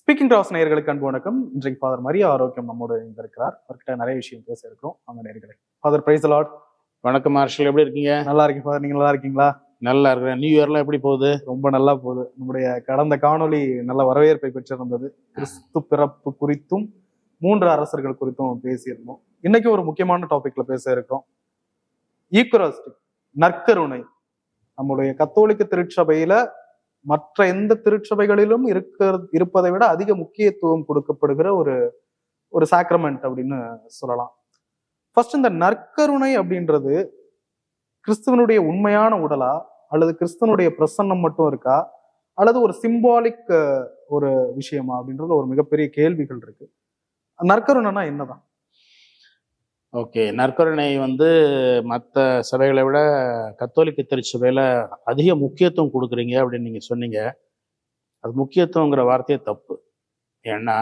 Speaking toss நேயர்களுக்கு அன்பு வணக்கம். இன்றைக்கு ஃபாதர் மரியா ஆரோக்கியம் நம்மோடு இருக்கிறார். அவர்கிட்ட நிறைய விஷயம் பேச இருக்கிறோம். அவங்க நேயர்களே, ஃபாதர் பிரைஸ் தி லார்ட். வணக்கம் மார்ஷல், எப்படி இருக்கீங்க? நல்லா இருக்கேன் ஃபாதர், நீங்க நல்லா இருக்கீங்களா? நல்லா இருக்கிறேன். நியூ இயர்லாம் எப்படி போகுது? ரொம்ப நல்லா போகுது. நம்முடைய கடந்த காணொளி நல்ல வரவேற்பை பெற்றிருந்தது. கிறிஸ்து பிறப்பு குறித்தும் 3 அரசர்கள் குறித்தும் பேசியிருந்தோம். இன்னைக்கு ஒரு முக்கியமான டாபிக்ல பேச இருக்கிறோம். ஈக்குவரிஸ்டிக், நற்கருணை. நம்முடைய கத்தோலிக்க திருச்சபையில மற்ற எந்த திருச்சபைகளிலும் இருப்பதை விட அதிக முக்கியத்துவம் கொடுக்கப்படுகிற ஒரு சாக்ரமெண்ட் அப்படின்னு சொல்லலாம். ஃபர்ஸ்ட், இந்த நற்கருணை அப்படின்றது கிறிஸ்துவனுடைய உண்மையான உடலா, அல்லது கிறிஸ்துவனுடைய பிரசன்னம் மட்டும் இருக்கா, அல்லது ஒரு சிம்பாலிக் ஒரு விஷயமா அப்படின்றது ஒரு மிகப்பெரிய கேள்விகள் இருக்கு. நற்கருணைனா என்னதான்? ஓகே, நற்கருணை மற்ற சபைகளை விட கத்தோலிக்க திருச்சபையில அதிக முக்கியத்துவம் கொடுக்குறீங்க அப்படின்னு நீங்க சொன்னீங்க. அது முக்கியத்துவங்கிற வார்த்தையே தப்பு. ஏன்னா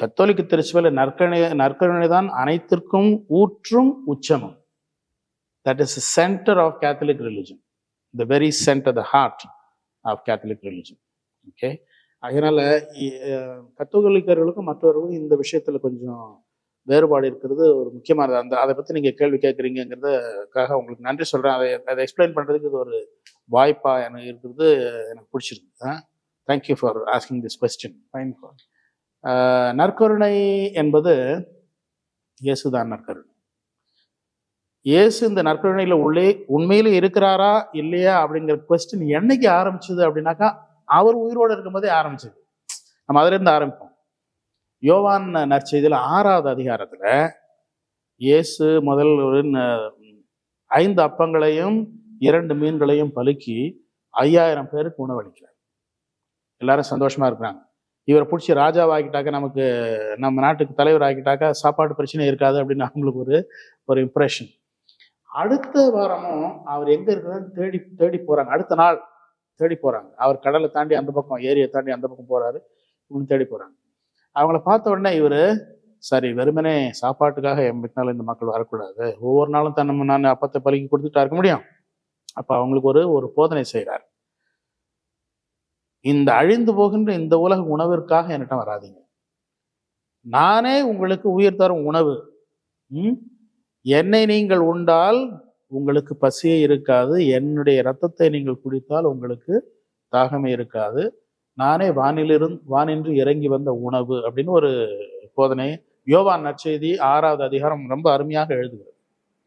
கத்தோலிக்க திருச்சபையில நற்கருணை தான் அனைத்திற்கும் ஊற்றும் உச்சமும். That is centre of Catholic religion, the very centre, the heart of Catholic religion. Okay, அதனால கத்தோலிக்கர்களுக்கும் மற்றவர்களுக்கும் இந்த விஷயத்துல கொஞ்சம் வேறுபாடு இருக்கிறது ஒரு முக்கியமானது. அதை பற்றி நீங்கள் கேள்வி கேட்குறீங்கிறதுக்காக உங்களுக்கு நன்றி சொல்கிறேன். அதை எக்ஸ்பிளைன் பண்ணுறதுக்கு இது ஒரு வாய்ப்பாக எனக்கு இருக்கிறது, எனக்கு பிடிச்சிருக்கு. Thank you for asking this question. Fine. நற்கருணை என்பது இயேசுதான் நற்கருணை. இயேசு இந்த நற்கருணையில் உண்மையிலே இருக்கிறாரா இல்லையா அப்படிங்கிற கொஸ்டின் என்னைக்கு ஆரம்பிச்சது அப்படின்னாக்கா, அவர் உயிரோடு இருக்கும்போதே ஆரம்பிச்சது. நம்ம அதிலிருந்து ஆரம்பிப்போம். யோவான் நற்செய்தியில் 6வது அதிகாரத்துல இயேசு முதல் 5 அப்பங்களையும் 2 மீன்களையும் பலுக்கி 5000 பேருக்கு உணவளிக்கிறார். எல்லாரும் சந்தோஷமா இருக்கிறாங்க. இவரை பிடிச்சி ராஜாவாகிட்டாக்க, நமக்கு நம்ம நாட்டுக்கு தலைவர் ஆகிட்டாக்கா சாப்பாடு பிரச்சனை இருக்காது அப்படின்னு அவங்களுக்கு ஒரு இம்ப்ரெஷன். அடுத்த வாரமும் அவர் எங்க இருக்கிறான்னு தேடி போறாங்க. அடுத்த நாள் தேடி போறாங்க. அவர் கடலை தாண்டி அந்த பக்கம், ஏரியை தாண்டி அந்த பக்கம் போறாரு. இவங்க தேடி போறாங்க. அவங்கள பார்த்த உடனே இவர், சரி, வெறுமனே சாப்பாட்டுக்காக எம்பினாலும் இந்த மக்கள் வரக்கூடாது, ஒவ்வொரு நாளும் நான் அப்பத்தை பலிக்கு கொடுத்துட்டா இருக்க முடியும். அப்ப அவங்களுக்கு ஒரு போதனை செய்கிறார். இந்த அழிந்து போகின்ற இந்த உலக உணவிற்காக என்கிட்ட வராதிங்க, நானே உங்களுக்கு உயிர் தரும் உணவு. என்னை நீங்கள் உண்டால் உங்களுக்கு பசியே இருக்காது, என்னுடைய இரத்தத்தை நீங்கள் குடித்தால் உங்களுக்கு தாகமே இருக்காது, நானே வானின்று இறங்கி வந்த உணவு அப்படின்னு ஒரு போதனை யோவான் நற்செய்தி 6வது அதிகாரம் ரொம்ப அருமையாக எழுதுகிறது.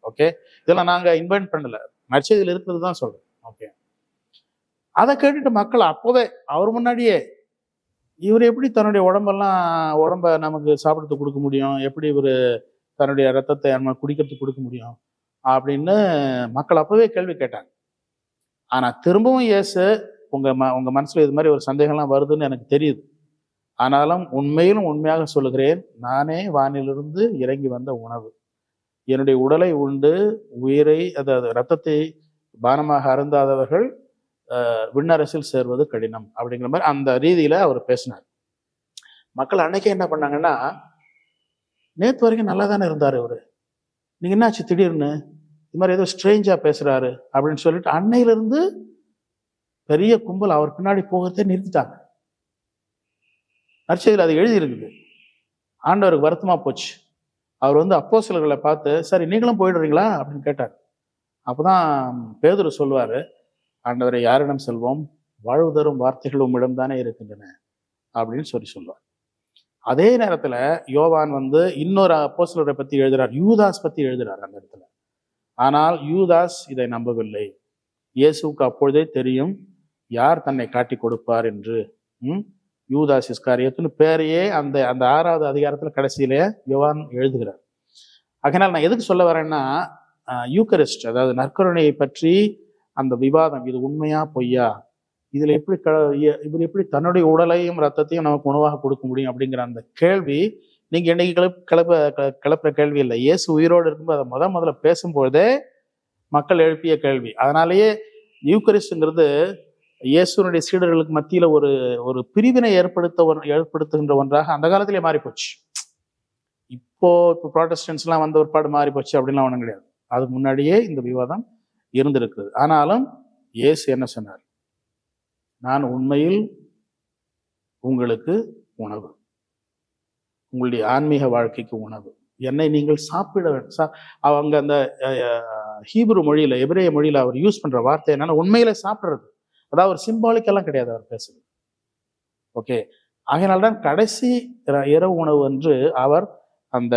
ஓகே, இதெல்லாம் நாங்க இன்வென்ட் பண்ணல, நற்செய்தியில் இருக்கிறது தான் சொல்றோம். ஓகே, அதை கேட்டுட்டு மக்கள் அப்போவே அவர் முன்னாடியே, இவர் எப்படி தன்னுடைய உடம்ப நமக்கு சாப்பிடறதுக்கு கொடுக்க முடியும், எப்படி இவர் தன்னுடைய ரத்தத்தை நம்ம குடிக்கிறதுக்கு கொடுக்க முடியும் அப்படின்னு மக்கள் அப்பவே கேள்வி கேட்டாங்க. ஆனா திரும்பவும் இயேசு, உங்க மனசுல இது மாதிரி ஒரு சந்தேகம்லாம் வருதுன்னு எனக்கு தெரியுது, ஆனாலும் உண்மையாக சொல்லுகிறேன், நானே வானிலிருந்து இறங்கி வந்த உணவு, என்னுடைய உடலை உண்டு உயிரை, அதாவது ரத்தத்தை பானமாக அருந்தாதவர்கள் விண்ணரசில் சேர்வது கடினம் அப்படிங்கிற மாதிரி அந்த ரீதியில அவர் பேசினார். மக்கள் அன்னைக்கே என்ன பண்ணாங்கன்னா, நேற்று வரைக்கும் நல்லா தானே இருந்தாரு இவரு, நீங்க என்னாச்சு திடீர்னு இது மாதிரி ஏதோ ஸ்ட்ரேஞ்சா பேசுறாரு அப்படின்னு சொல்லிட்டு அன்னையிலிருந்து பெரிய கும்பல் அவர் பின்னாடி போகிறதே நிறுத்திட்டாங்க. நற்செய்தியில் அது எழுதி இருக்குது. ஆண்டவருக்கு வருத்தமா போச்சு. அவர் அப்போஸ்தலர்களை பார்த்து, சரி நீங்களும் போயிடுறீங்களா அப்படின்னு கேட்டார். அப்பதான் பேதுரு சொல்லுவாரு, ஆண்டவரை யாரிடம் செல்வோம், வாழ்வு தரும் வார்த்தைகள் உம்மிடம் தானே இருக்கின்றன அப்படின்னு சொல்லுவார். அதே நேரத்துல யோவான் இன்னொரு அப்போஸ்தலரை பத்தி எழுதுறார், யூதாஸ் பத்தி எழுதுறார் அந்த இடத்துல. ஆனால் யூதாஸ் இதை நம்பவில்லை. இயேசுக்கு அப்பொழுதே தெரியும் யார் தன்னை காட்டி கொடுப்பார் என்று. யூதாஸ் இஸ்காரியோத்துன்னு பேரையே அந்த 6வது அதிகாரத்துல கடைசியிலே யோவான் எழுதுகிறார். அதனால் நான் எதுக்கு சொல்ல வரேன்னா, யூக்கரிஸ்ட், அதாவது நற்கருணையை பற்றி அந்த விவாதம், இது உண்மையா பொய்யா, இதுல இவர் எப்படி தன்னுடைய உடலையும் ரத்தத்தையும் நமக்கு உணவாக கொடுக்க முடியும் அப்படிங்கிற அந்த கேள்வி நீங்க என்னைக்கு கிளப்புற கேள்வி இல்லை. இயேசு உயிரோடு இருக்கும்போது அதை முதல்ல பேசும்போதே மக்கள் எழுப்பிய கேள்வி. அதனாலேயே யூக்கரிஸ்ட்ங்கிறது இயேசுனுடைய சீடர்களுக்கு மத்தியில ஒரு பிரிவினை ஏற்படுத்துகின்ற ஒன்றாக அந்த காலத்திலே மாறி போச்சு. இப்போ ப்ராட்டஸ்டன்ஸ் எல்லாம் வந்த ஒரு பாடு மாறி போச்சு அப்படின்லாம் ஒன்றும் கிடையாது. அதுக்கு முன்னாடியே இந்த விவாதம் இருந்திருக்குது. ஆனாலும் இயேசு என்ன சொன்னார், நான் உண்மையில் உங்களுக்கு உணவு, உங்களுடைய ஆன்மீக வாழ்க்கைக்கு உணவு. என்னை நீங்கள் சாப்பிட அவங்க அந்த ஹீப்ரு மொழியில, எபிரேய மொழியில அவர் யூஸ் பண்ற வார்த்தை என்னன்னா உண்மையில சாப்பிடுறது. அதாவது ஒரு சிம்பாலிக்கெல்லாம் கிடையாது அவர் பேசுறது. ஓகே, ஆகையினால்தான் கடைசி இரவு உணவு என்று அவர் அந்த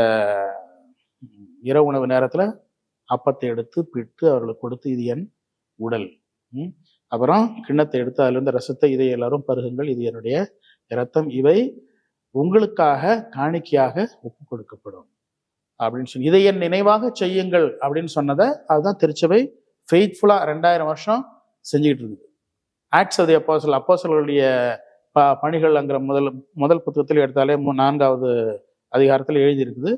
இரவு உணவு நேரத்துல அப்பத்தை எடுத்து பிட்டு அவர்களுக்கு கொடுத்து, இது என் உடல். அப்புறம் கிண்ணத்தை எடுத்து அதுல இருந்த ரசத்தை, இதை எல்லாரும் பருகுங்கள், இது என்னுடைய இரத்தம், இவை உங்களுக்காக காணிக்கையாக ஒப்பு கொடுக்கப்படும் அப்படின்னு சொல்லி, இதை என் நினைவாக செய்யுங்கள் அப்படின்னு சொன்னதை அதுதான் திருச்சபை ஃபெய்த்ஃபுல்லா 2000 வருஷம் செஞ்சுக்கிட்டு இருக்குது. ஆக்ட்ஸ் ஆஃப் தி அப்போஸ்தலர், அப்போஸ்தலர்களுடைய பணிகள்ங்கிற முதல் புத்தகத்தில் எடுத்தாலே 4வது அதிகாரத்தில் எழுதியிருக்குது.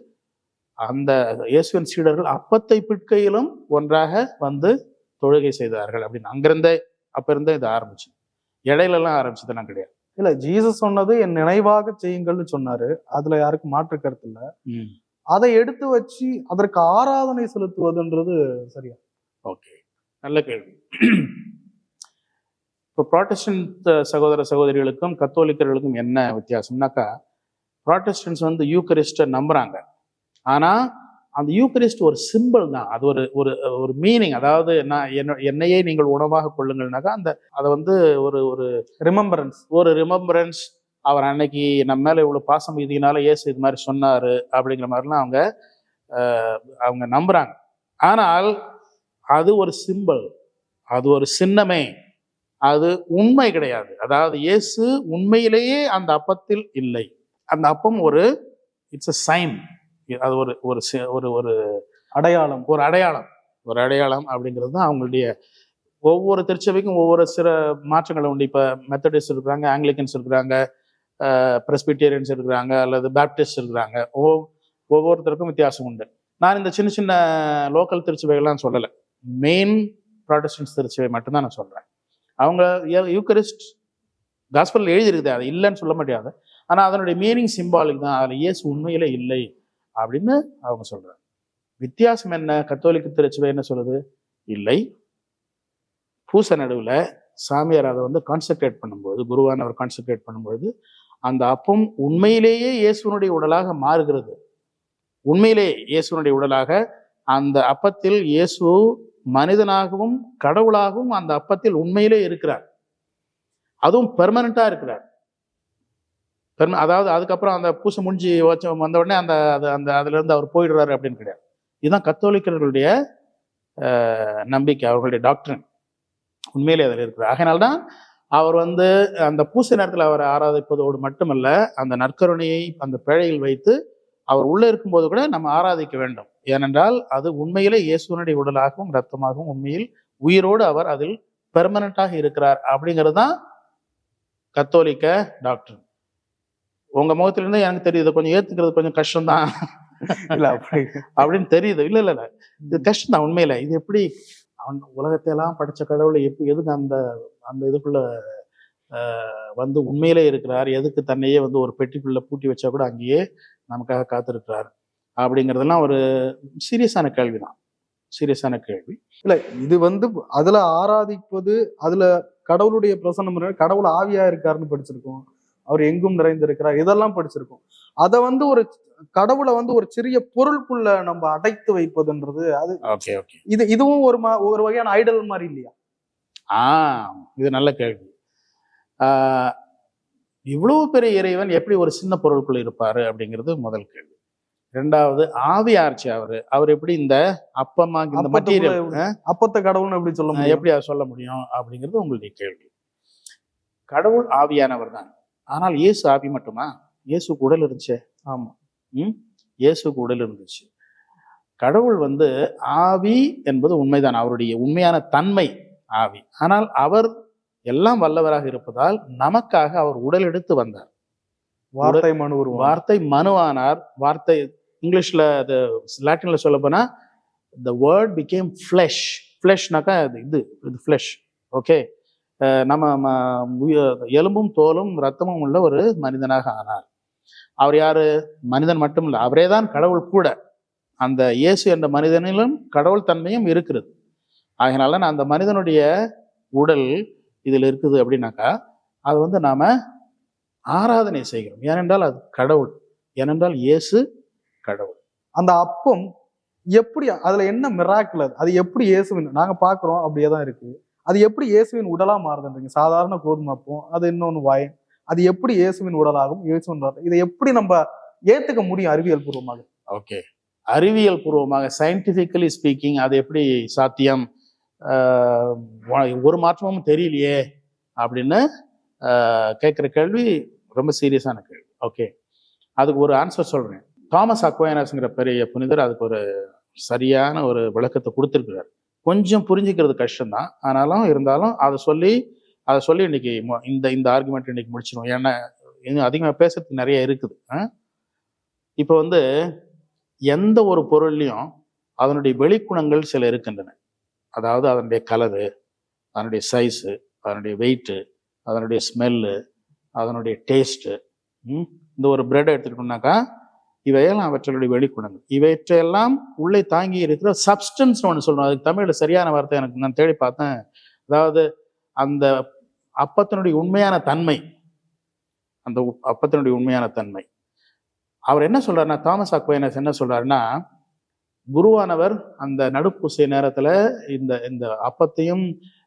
அந்த இயேசுவின் சீடர்கள் அப்பத்தை பிட்கையிலும் ஒன்றாக வந்து தொழுகை செய்தார்கள் அப்படின்னு அங்கிருந்தே அப்ப இருந்தே இது ஆரம்பிச்சு, இடையில எல்லாம் ஆரம்பிச்சதெல்லாம் கிடையாது. இல்ல, ஜீசஸ் சொன்னது என் நினைவாக செய்யுங்கள்னு சொன்னாரு, அதுல யாருக்கும் மாற்று கருத்து இல்ல. அதை எடுத்து வச்சு அதற்கு ஆராதனை செலுத்துவதுன்றது சரியா? ஓகே, நல்ல கேள்வி. இப்போ ப்ராட்டஸ்டன்ட் சகோதர சகோதரிகளுக்கும் கத்தோலிக்கர்களுக்கும் என்ன வித்தியாசம்னாக்கா, ப்ராட்டஸ்டன்ஸ் வந்து யூக்கரிஸ்ட நம்புறாங்க. ஆனா அந்த யூக்கரிஸ்ட் ஒரு சிம்பிள் தான், அது ஒரு ஒரு ஒரு மீனிங். அதாவது என்னையே நீங்கள் உணவாக கொள்ளுங்கள்னாக்கா அந்த அதை வந்து ஒரு ஒரு ரிமெம்பரன்ஸ், அவர் அன்னைக்கு நம்ம மேல இவ்வளவு பாசம் இதனால இயேசு இது மாதிரி சொன்னாரு அப்படிங்கிற மாதிரிலாம் அவங்க நம்புறாங்க. ஆனால் அது ஒரு சிம்பிள், அது ஒரு சின்னமே, அது உண்மை கிடையாது. அதாவது இயேசு உண்மையிலேயே அந்த அப்பத்தில் இல்லை. அந்த அப்பம் ஒரு இட்ஸ் அ சைன், அது ஒரு ஒரு ஒரு அடையாளம், ஒரு அடையாளம் அப்படிங்கிறது தான் அவங்களுடைய. ஒவ்வொரு திருச்சபைக்கும் ஒவ்வொரு சில மாற்றங்கள் உண்டு. இப்போ மெத்தடிஸ்ட் இருக்கிறாங்க, ஆங்கிலிக்கன்ஸ் இருக்கிறாங்க, பிரஸ்பிட்டேரியன்ஸ் இருக்கிறாங்க, அல்லது பேப்டிஸ்ட் இருக்கிறாங்க. ஒவ்வொருத்தருக்கும் வித்தியாசம் உண்டு. நான் இந்த சின்ன சின்ன லோக்கல் திருச்சபைகள்லாம் சொல்லலை, மெயின் ப்ராட்டஸ்டன்ட் திருச்சபை மட்டும்தான் நான் சொல்கிறேன். அவங்க யூக்கரிஸ்ட் காஸ்பல் எழுதியிருக்குது, அது இல்லைன்னு சொல்ல முடியாது. ஆனால் அதனுடைய மீனிங் சிம்பாலிக் தான், அதில் இயேசு உண்மையிலே இல்லை அப்படின்னு அவங்க சொல்றாங்க. வித்தியாசம் என்ன? கத்தோலிக்க திருச்சபை என்ன சொல்லுது? இல்லை, பூச நடுவில் சாமியார் அதை வந்து கான்சென்ட்ரேட் பண்ணும்போது, குருவானவர் கான்சென்ட்ரேட் பண்ணும்போது அந்த அப்பம் உண்மையிலேயே இயேசுனுடைய உடலாக மாறுகிறது. உண்மையிலேயே இயேசுனுடைய உடலாக அந்த அப்பத்தில் இயேசு மனிதனாகவும் கடவுளாகவும் அந்த அப்பத்தில் உண்மையிலே இருக்கிறார். அதுவும் பெர்மனண்டா இருக்கிறார். அதாவது அதுக்கப்புறம் அந்த பூசை முடிஞ்சு வந்த உடனே அந்த அதுல இருந்து அவர் போயிடுறாரு அப்படின்னு கிடையாது. இதுதான் கத்தோலிக்கர்களுடைய நம்பிக்கை, அவர்களுடைய டாக்டரின். உண்மையிலே அதில் இருக்கிறார். ஆகையினால்தான் அவர் வந்து அந்த பூசை நேரத்தில் அவரை ஆராதிப்பதோடு மட்டுமல்ல, அந்த நற்கருணையை அந்த பேழையில் வைத்து அவர் உள்ளே இருக்கும்போது கூட நம்ம ஆராதிக்க வேண்டும். ஏனென்றால் அது உண்மையிலே இயேசுவனுடைய உடலாகவும் இரத்தமாகவும் உண்மையில் உயிரோடு அவர் அதில் பெர்மனண்டாக இருக்கிறார் அப்படிங்கிறது தான் கத்தோலிக்க டாக்டர். உங்க முகத்திலிருந்து எனக்கு தெரியுது, கொஞ்சம் ஏத்துக்கிறது கொஞ்சம் கஷ்டம்தான் அப்படின்னு தெரியுது. இல்ல இது கஷ்டம் தான் உண்மையில. இது எப்படி அவன் உலகத்தை எல்லாம் படிச்ச கடவுளை எதுக்கு அந்த அந்த இதுக்குள்ள வந்து உண்மையிலே இருக்கிறார், எதுக்கு தன்னையே வந்து ஒரு பெட்டிக்குள்ள பூட்டி வச்சா கூட அங்கேயே நமக்காக காத்திருக்கிறார் அப்படிங்கிறதெல்லாம் ஒரு சீரியஸான கேள்விதான், சீரியஸான கேள்வி. இல்ல, இது வந்து அதுல ஆராதிப்பது, அதுல கடவுளுடைய பிரசன்னம், கடவுள் ஆவியா இருக்காருன்னு படிச்சிருக்கோம், அவர் எங்கும் நிறைந்திருக்கிறார், இதெல்லாம் படிச்சிருக்கோம். அதை வந்து ஒரு கடவுளை வந்து ஒரு சிறிய பொருளுக்குள்ள நம்ம அடைத்து வைப்பதுன்றது, அது இதுவும் ஒரு வகையான ஐடல் மாதிரி இல்லையா? இது நல்ல கேள்வி. இவ்வளவு பெரிய இறைவன் எப்படி ஒரு சின்ன பொருளுக்குள்ள இருப்பாரு அப்படிங்கிறது முதல் கேள்வி. இரண்டாவது, ஆவியார்ச்சி அவர் எப்படி இந்த அப்பமா இந்த மெட்டீரியல் அப்பத்தை கடவுள்னு எப்படி சொல்ல முடியும், எப்படி சொல்ல முடியும் அப்படிங்கிறது உங்களுடைய கேள்வி. கடவுள் ஆவியானவர் தான். ஆனால் இயேசு ஆவி மட்டுமா? இயேசுக்கு உடல் இருந்துச்சு. ஆமா, இயேசுக்கு உடல் இருந்துச்சு. கடவுள் வந்து ஆவி என்பது உண்மைதான், அவருடைய உண்மையான தன்மை ஆவி. ஆனால் அவர் எல்லாம் வல்லவராக இருப்பதால் நமக்காக அவர் உடல் எடுத்து வந்தார். வார்த்தை மனுவானார். வார்த்தை இங்கிலீஷ்ல லாட்டின்ல சொல்ல போனா the word became flesh. ஃப்ளெஷ்னாக்கா இது ஃப்ளெஷ். ஓகே, நம்ம எலும்பும் தோலும் ரத்தமும் உள்ள ஒரு மனிதனாக ஆனார். அவர் யாரு? மனிதன் மட்டும் இல்லை, அவரே தான் கடவுள் கூட. அந்த இயேசு என்ற மனிதனிலும் கடவுள் தன்மையும் இருக்கிறது. ஆகையினால அந்த மனிதனுடைய உடல் இதில் இருக்குது அப்படின்னாக்கா அது வந்து நாம ஆராதனை செய்கிறோம். ஏனென்றால் அது கடவுள். ஏனென்றால் இயேசு கடவுள். அந்த அப்பம் எப்படி, அதுல என்ன மிராக்கிள், அது எப்படி இயேசுவின், நாங்க பாக்குறோம் அப்படியே தான் இருக்கு, அது எப்படி இயேசுவின் உடலா மாறுதுன்றீங்க? சாதாரண கோதுமை அப்பம், அது இன்னொன்னு வயன், அது எப்படி இயேசுவின் உடலாகும், இயேசுவின் ரத்தம்? இதை எப்படி நம்ம ஏத்துக்க முடியும் அறிவியல் பூர்வமாக? ஓகே, அறிவியல் பூர்வமாக சயின்டிபிக்கலி ஸ்பீக்கிங் அது எப்படி சாத்தியம்? ஒரு மாற்றமும் தெரியலையே அப்படின்னு கேட்குற கேள்வி ரொம்ப சீரியஸான கேள்வி. ஓகே, அதுக்கு ஒரு ஆன்சர் சொல்றேன். தாமஸ் அக்வைனாஸ்ங்கிற பெரிய புனிதர் அதுக்கு ஒரு சரியான ஒரு விளக்கத்தை கொடுத்துருக்கிறார். கொஞ்சம் புரிஞ்சுக்கிறது கஷ்டம்தான், ஆனாலும் இருந்தாலும் அதை சொல்லி இன்னைக்கு இந்த ஆர்குமெண்ட் இன்னைக்கு முடிச்சிடும். ஏன்னா இன்னும் அதிகமாக பேசுறதுக்கு நிறைய இருக்குது. இப்போ எந்த ஒரு பொருள்லையும் அதனுடைய வெளிக்குணங்கள் சில இருக்கின்றன. அதாவது அதனுடைய கலரு, அதனுடைய சைஸு, அதனுடைய வெயிட்டு, அதனுடைய ஸ்மெல்லு, அதனுடைய டேஸ்ட்டு. இந்த ஒரு பிரெட் எடுத்துக்கிட்டோம்னாக்கா இவையெல்லாம் அவற்றுடைய வெளிக்குணங்கள். இவற்றையெல்லாம் உள்ளே தாங்கி இருக்கிற சப்ஸ்டன்ஸ் ஒன்று சொல்லணும். அதுக்கு தமிழில் சரியான வார்த்தை எனக்கு நான் தேடி பார்த்தேன். அதாவது அந்த அப்பத்தினுடைய உண்மையான தன்மை, அந்த அப்பத்தினுடைய உண்மையான தன்மை. அவர் என்ன சொல்றாருன்னா, தாமஸ் அக்வைனஸ் என்ன சொல்றாருன்னா, குருவானவர் அந்த நடுப்பூசை நேரத்துல இந்த அப்பத்தையும்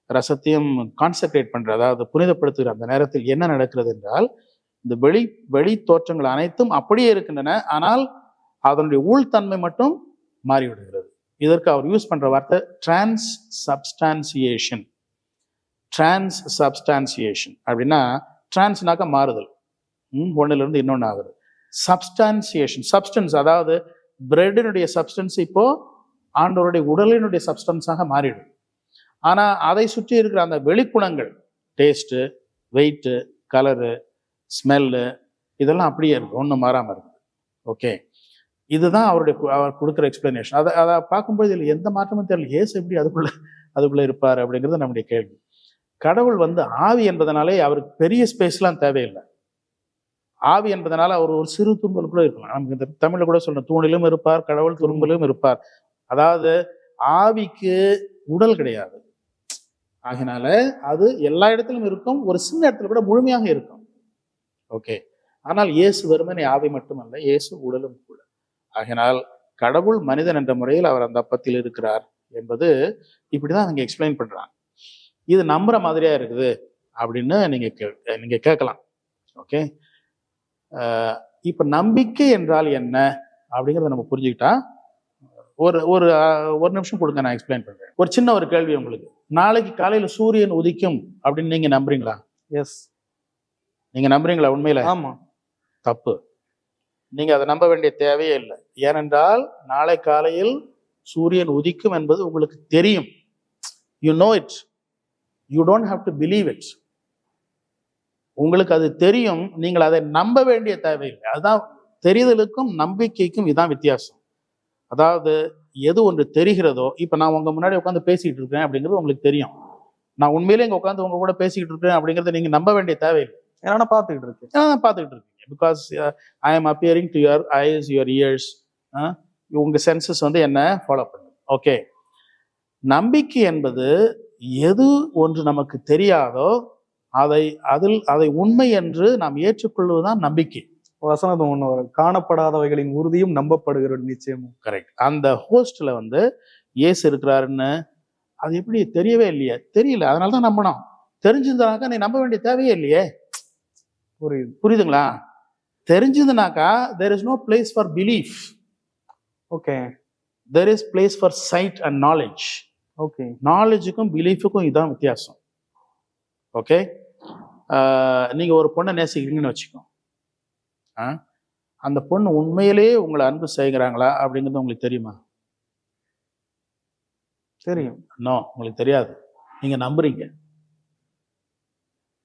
ரசத்தையும் கான்சென்ட்ரேட் பண்ற, அதாவது புனிதப்படுத்துகிற அந்த நேரத்தில் என்ன நடக்கிறது என்றால், இந்த வெளி தோற்றங்கள் அனைத்தும் அப்படியே இருக்கின்றன, ஆனால் அதனுடைய உள்தன்மை மட்டும் மாறிவிடுகிறது. இதற்கு அவர் யூஸ் பண்ற வார்த்தை டிரான்ஸ்சப்ஸ்டான்சியேஷன். டிரான்ஸ்சப்ஸ்டான்சியேஷன் அப்படின்னா, டிரான்ஸ்னாக்க மாறுதல், ஒன்னுல இருந்து இன்னொன்னு ஆகுது. சப்ஸ்டான்சியேஷன், சப்ஸ்டன்ஸ், அதாவது பிரெட்டினுடைய சப்ஸ்டன்ஸ் இப்போ ஆண்டவருடைய உடலினுடைய சப்ஸ்டன்ஸாக மாறிடும். ஆனா அதை சுற்றி இருக்கிற அந்த வெளிக்குணங்கள், டேஸ்ட்டு, வெயிட்டு, கலரு, ஸ்மெல்லு, இதெல்லாம் அப்படியே இருக்கு, ஒன்றும் மாறாம இருக்கு. ஓகே, இதுதான் அவர் கொடுக்குற எக்ஸ்பிளனேஷன். அதை பார்க்கும்போது இதில் எந்த மாற்றமும் தெரியல. ஏசு எப்படி அதுக்குள்ள இருப்பார் அப்படிங்கிறது நம்முடைய கேள்வி. கடவுள் ஆவி என்பதனாலே அவருக்கு பெரிய ஸ்பேஸ்லாம் தேவையில்லை. ஆவி என்பதனால அவர் ஒரு சிறு துரும்பல் கூட இருக்கலாம். நமக்கு இந்த தமிழ்ல கூட சொல்றோம், தூணிலும் இருப்பார் கடவுள், துரும்பிலும் இருப்பார். அதாவது ஆவிக்கு உடல் கிடையாது, ஆகினால அது எல்லா இடத்திலும் இருக்கும், ஒரு சின்ன இடத்துல கூட முழுமையாக இருக்கும். ஓகே, ஆனால் இயேசு வெறுமனே ஆவி மட்டுமல்ல, இயேசு உடலும் கூட. ஆகினால் கடவுள் மனிதன் என்ற முறையில் அவர் அந்த அப்பத்தில் இருக்கிறார் என்பது இப்படிதான் அங்க எக்ஸ்பிளைன் பண்றாங்க. இது நம்புற மாதிரியா இருக்குது அப்படின்னு நீங்க கேட்கலாம். ஓகே, இப்ப நம்பிக்கை என்றால் என்ன அப்படிங்கிறத நம்ம புரிஞ்சுக்கிட்டா, ஒரு நிமிஷம் கொடுங்க, நான் எக்ஸ்பிளைன் பண்றேன். ஒரு சின்ன ஒரு கேள்வி உங்களுக்கு. நாளைக்கு காலையில சூரியன் உதிக்கும் அப்படின்னு நீங்க நம்புறீங்களா? எஸ். நீங்க நம்புறீங்களா உண்மையில? ஆமா. தப்பு. நீங்க அதை நம்ப வேண்டிய தேவையே இல்லை. ஏனென்றால் நாளை காலையில் சூரியன் உதிக்கும் என்பது உங்களுக்கு தெரியும். You know it, you don't have to believe it. உங்களுக்கு அது தெரியும், நீங்கள் அதை நம்ப வேண்டிய தேவையில்லை. அதுதான் தெரிதலுக்கும் நம்பிக்கைக்கும் இதான் வித்தியாசம். அதாவது எது ஒன்று தெரிகிறதோ, இப்ப நான் உங்க முன்னாடி உட்காந்து பேசிக்கிட்டு இருக்கேன் அப்படிங்கிறது உங்களுக்கு தெரியும். நான் உண்மையிலே இங்க உட்காந்து உங்க கூட பேசிக்கிட்டு இருக்கேன் அப்படிங்கிறத நீங்க நம்ப வேண்டிய தேவையில்லை. ஏன்னா பார்த்துக்கிட்டு இருக்கீங்க. Because I am appearing to your eyes, your ears. உங்க சென்சஸ் என்ன ஃபாலோ பண்ணும். ஓகே, நம்பிக்கை என்பது எது ஒன்று நமக்கு தெரியாதோ அதை உண்மை என்று நாம் ஏற்றுக்கொள்வதுதான் நம்பிக்கை. வசனம் ஒண்ணு வரும், காணப்படாதவைகளின் உறுதியும் நம்பப்படுகிறது நிச்சயமும். கரெக்ட். அந்த ஹோஸ்ட்ல இயேசு இருக்கிறாருன்னு அது எப்படி தெரியவே இல்லையே, தெரியல, அதனாலதான் நம்பணும். தெரிஞ்சிருந்தாக்கா நீ நம்ப வேண்டிய தேவையே இல்லையே. புரியுதுங்களா? தெரிஞ்சதுனாக்கா there is no place for belief. Okay, there is place for sight and knowledge. Okay, நாலேஜுக்கும் பிலீஃபுக்கும் இதான் வித்தியாசம். ஓகே, நீங்க ஒரு பொண்ணை நேசிக்கிறீங்கன்னு வச்சுக்கோ, அந்த பொண்ணு உண்மையிலேயே உங்களை அன்பு செய்கிறாங்களா அப்படிங்கிறது உங்களுக்கு தெரியுமா? தெரியும். நோ, உங்களுக்கு தெரியாது, நீங்க நம்புறீங்க.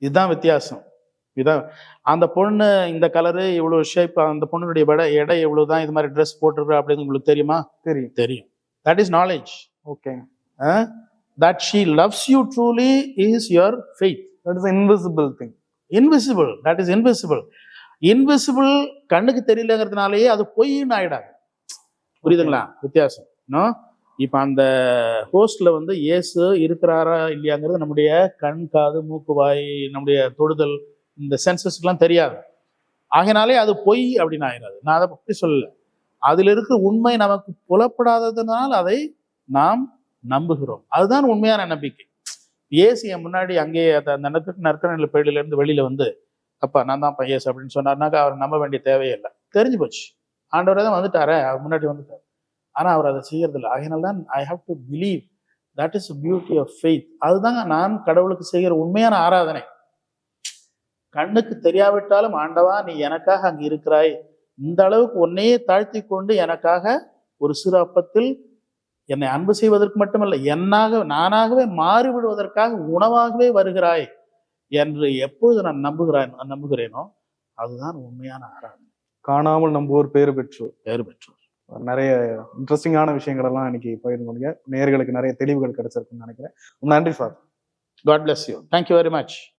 இதுதான் வித்தியாசம். இதான் அந்த பொண்ணு இந்த கலரு இவ்வளவு ஷேப், அந்த பொண்ணுடைய எடை எவ்வளவுதான், இது மாதிரி ட்ரெஸ் போட்டிருக்க அப்படின்னு உங்களுக்கு தெரியுமா? தெரியும். That is knowledge. Okay, that she loves you truly is your faith. That is invisible thing. Invisible, that is invisible. Invisible கண்ணுக்கு தெரியலங்கிறதுனாலேயே அது பொய்ன்னு ஆயிடாது. புரியுதுங்களா வித்தியாசம்? இப்ப அந்த ஹோஸ்ட்ல இயேசு இருக்கிறாரா இல்லையாங்கிறது நம்முடைய கண், காது, மூக்கு, வாய், நம்முடைய தொடுதல் இந்த சென்சஸ்க்குலாம் தெரியாது. ஆகினாலே அது பொய் அப்படின்னு ஆயிடாது. நான் அதை பற்றி சொல்லல. அதில் இருக்கிற உண்மை நமக்கு புலப்படாததுனால் அதை நாம் நம்புகிறோம். அதுதான் உண்மையான நம்பிக்கை. இயேசு என் முன்னாடி அங்கேயே அந்த நற்கரணையில் பேழிலிருந்து வெளியில வந்து, அப்பா நான் தான் இயேசு அப்படின்னு சொன்னார்னாக்கா அவர் நம்ப வேண்டிய தேவையே இல்லை. தெரிஞ்சு போச்சு. ஆண்டவரே தான் வந்துட்டாரே, அவர் முன்னாடி வந்துட்டார். ஆனா அவர் அதை செய்யறது இல்லை. அதனால்தான் I have to believe. That is beauty of faith. அதுதாங்க நான் கடவுளுக்கு செய்கிற உண்மையான ஆராதனை. கண்ணுக்கு தெரியாவிட்டாலும் ஆண்டவா நீ எனக்காக அங்கு இருக்கிறாய், இந்த அளவுக்கு உன்னையே தாழ்த்தி கொண்டு எனக்காக ஒரு சிறு அப்பத்தில் என்னை அன்பு செய்வதற்கு மட்டுமல்ல, நானாகவே மாறிவிடுவதற்காக உணவாகவே வருகிறாய் என்று எப்பொழுது நான் நம்புகிறேனோ அதுதான் உண்மையான ஆராதனை. காணாமல் நம்புவோர் பேறு பெற்றோர். நிறைய இன்ட்ரெஸ்டிங்கான விஷயங்கள் எல்லாம் இன்னைக்கு பகிர்ந்தீங்க. நேயர்களுக்கு நிறைய தெளிவுகள் கிடைச்சிருக்குன்னு நினைக்கிறேன். நன்றி father. God bless you. Thank you very much.